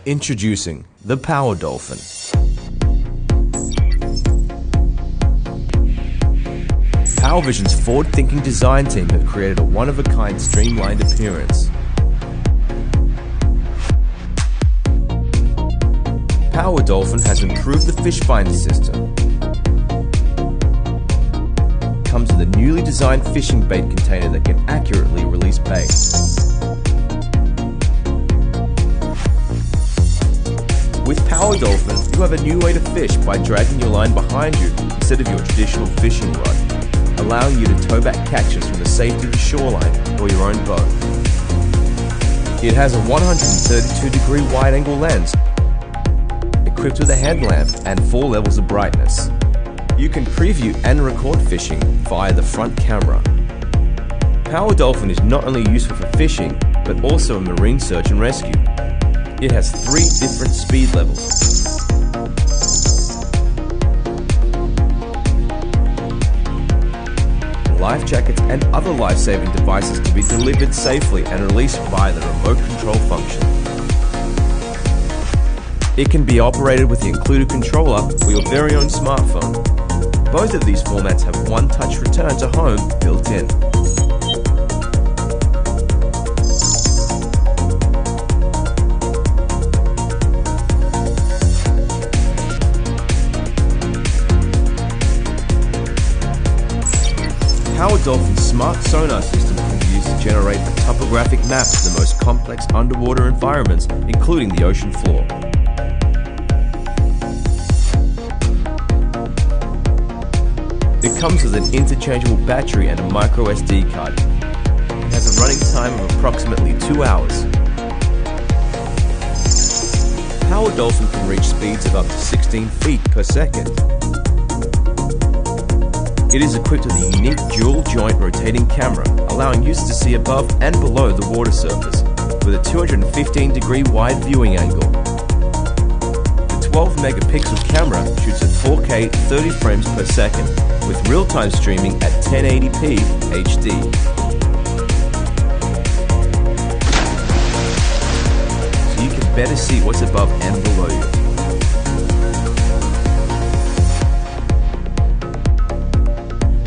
Introducing the Power Dolphin. PowerVision's forward-thinking design team have created a one-of-a-kind streamlined appearance. Power Dolphin has improved the fish finder system. Comes with a newly designed fishing bait container that can accurately release bait. With Power Dolphin, you have a new way to fish by dragging your line behind you instead of your traditional fishing rod, allowing you to tow back catches from the safety of the shoreline or your own boat. It has a 132-degree wide-angle lens, equipped with a headlamp and 4 levels of brightness. You can preview and record fishing via the front camera. Power Dolphin is not only useful for fishing, but also in marine search and rescue. It has 3 different speed levels. Life jackets and other life-saving devices can be delivered safely and released via the remote control function. It can be operated with the included controller or your very own smartphone. Both of these formats have one-touch return to home built in. Power Dolphin's smart sonar system can be used to generate a topographic map of the most complex underwater environments, including the ocean floor. It comes with an interchangeable battery and a micro SD card. It has a running time of approximately 2 hours. Power Dolphin can reach speeds of up to 16 feet per second. It is equipped with a unique dual-joint rotating camera, allowing users to see above and below the water surface, with a 215-degree wide viewing angle. The 12-megapixel camera shoots at 4K 30 frames per second, with real-time streaming at 1080p HD. So you can better see what's above and below you.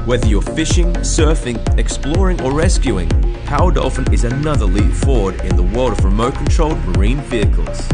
Whether you're fishing, surfing, exploring or rescuing, Power Dolphin is another leap forward in the world of remote-controlled marine vehicles.